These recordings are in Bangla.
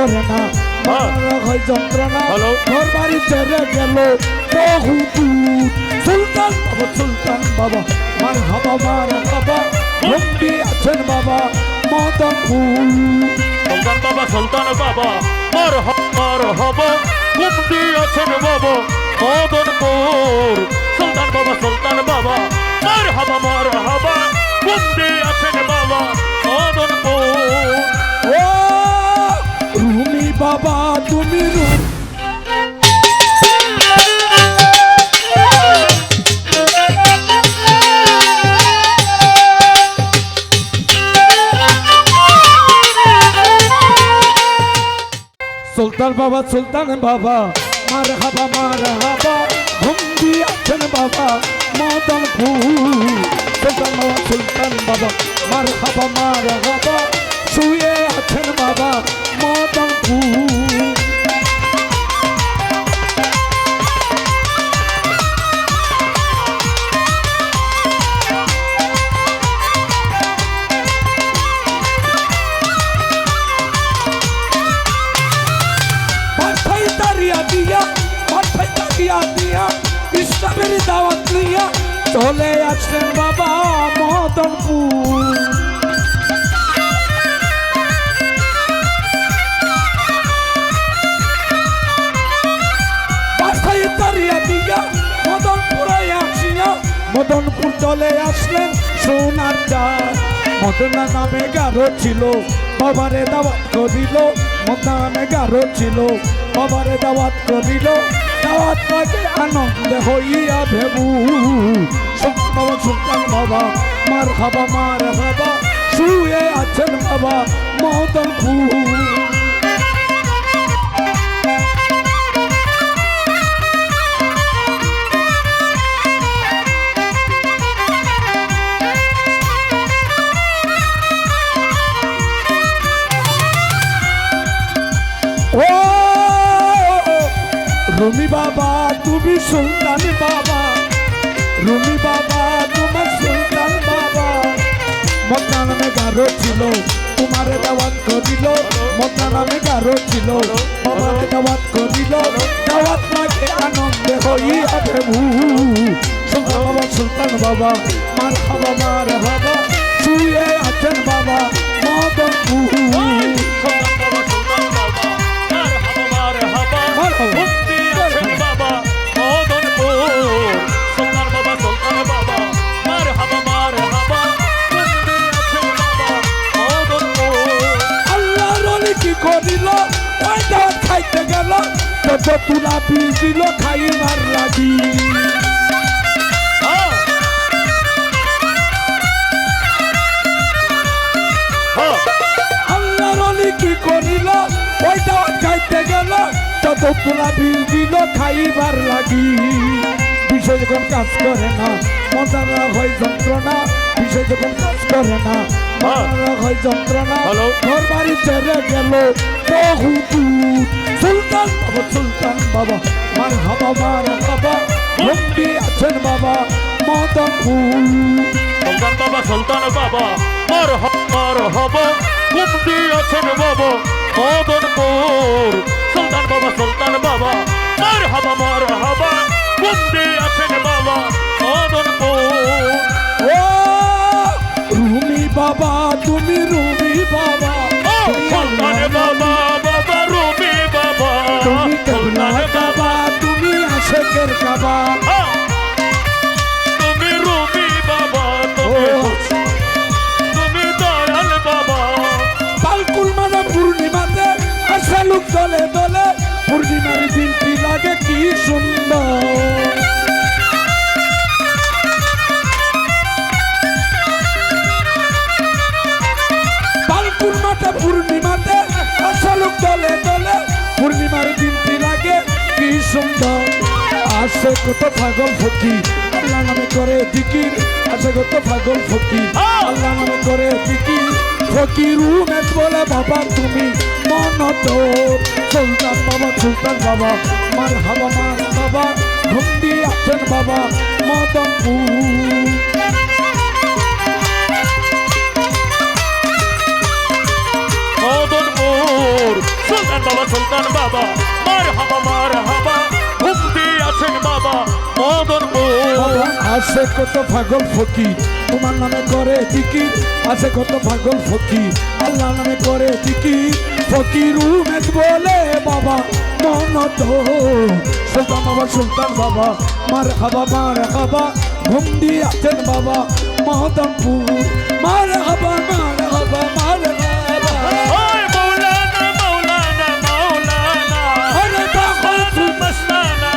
করে না, মরার হয় যন্ত্রণা, ঘর বাড়ি ছেড়ে গেল বহু দূর। সুলতান বাবা মারহাবা মারহাবা, বন্দি আছেন বাবা মদনপুর। সুলতান বাবা মারহাবা, বন্দি আছেন বাবা মদনপুর। সুলতান বাবা মারহাবা মারহাবা, বন্দি আছেন বাবা মদনপুর। ও রুমি বাবা তুমি রুমি, সুলতান বাবা মারহাবা মারহাবা, বন্দি আছেন বাবা মদনপুর। সুলতান বাবা মারহাবা মারহাবা, শুয়ে আছেন বাবা মদনপুর। ইসলামের দাওয়াত নিয়া চলে আসলেন বাবা মদনপুর। বাসায় তারিয়া দিয়া মদনপুরে আসিয়া, মদনপুর চলে আসলেন সোনার চাঁদ। মদনা নামে গারো ছিল বাবারে দাওয়াত করিল, মদনা নামে গারো ছিল বাবারে দাওয়াত করিল। দাওয়াত পাকে আনন্দে হইয়া ভেবু, সুলতান বাবা মারহাবা মারহাবা, শুয়ে আছেন বাবা মদনপুর। রুমি বাবা তুমি সুলতান বাবা, রুমি বাবা তোমার সুলতান বাবা। মদনা নামে গারো ছিল তোমারে দাওয়াত করিল, মদনা নামে গারো ছিল বাবারে দাওয়াত করিল। দাওয়াত লাগে আনন্দে হইয়া ভেবু, সুলতান বাবা মারহাবা মারহাবা, শুয়ে আছেন বাবা মদনপুর। খাইতে গেল তত তুলা বিল দিল খাইবার লাগি। আল্লাহর ওলি কি করিল, ওই দাওয়াত খাইতে গেল তত তুলা বিল দিল খাইবার লাগি। বিষয় যখন কাজ করে না মজারা হয় যন্ত্রণা, বিষয় যখন কাজ করে না মজারা হয় যন্ত্রণা, ঘর বাড়ি ছেড়ে গেল বহু দূর। সুলতান বাবা মারহাবা মারহাবা, বন্দি আছেন বাবা মদনপুর। সুলতান বাবা মারহাবা, বন্দি আছেন বাবা মদনপুর। সুলতান বাবা মারহাবা মারহাবা, বন্দি আছেন বাবা মদনপুর। ও রুমি বাবা তুমি রুমি বাবা, সুলতান বাবা বাবা রুমি বাবা, তুমি কেবলা বাবা তুমি আশেকের বাবা, তুমি রুমি বাবা, তুমি দয়াল বাবা। পালকুল মানে পূর্ণিমাতে আসে লোক দলে দলে, পূর্ণিমার দিনটি লাগে কি সুন্দর। পালকুল মাঠে পূর্ণিমাতে আসে লোক দলে দলে, পূর্ণিমার দিনটি লাগে কি সুন্দর। আসে কত পাগল ফকির আল্লাহ নামে করে জিকির, আসে কত পাগল ফকির আল্লাহ নামে করে জিকির। ফকির উমেশ বলে বাবা তুমি মন তোর। সুলতান বাবা মারহাবা মারহাবা, বন্দি আছেন বাবা মদনপুর। মদনপুর সুলতান বাবা মার হাবা ঘুমতি আছেন বাবা মদনপুর বাবা আছে কত পাগল ফকির তোমার নামে করে জিকির আছে কত পাগল ফকির আল্লাহ নামে করে জিকির ফকির উমেদ বলে বাবা মন তো সুলতান বাবা মার হাবা ঘুম দিয়ে আছেন বাবা মদনপুর মার হাবা ওই মৌলানা আরে বাবা মস্তানা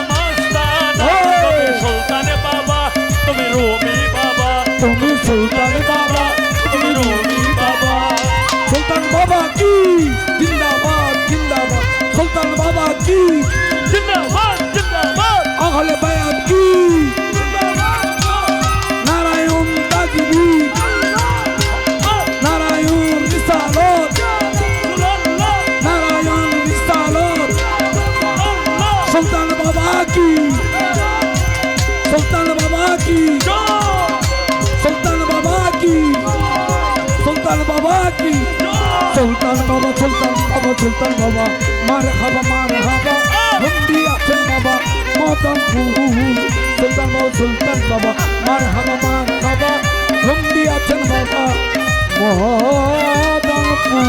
ওই! তুমি সুলতান বাবা তুমি রুমি বাবা তুমি সুলতান বাবা তুমি রুমি বাবা সুলতান বাবা কি জিন্দাবাদ সুলতান বাবা কি জিন্দাবাদ আহলে বায়াত কি নারায়ণ তাকবীর নারায়ণ রিসালত নারায়ণ রিসালত সুলতান বাবা কি সুলতান বাবা কি সুলতান বাবা কি সুলতান বাবা কি সুলতান বাবা মার হাবা বন্দি আছেন বাবা মদনপুর সুলতান বাবা মার হাবা বন্দি আছেন বাবা মদনপুর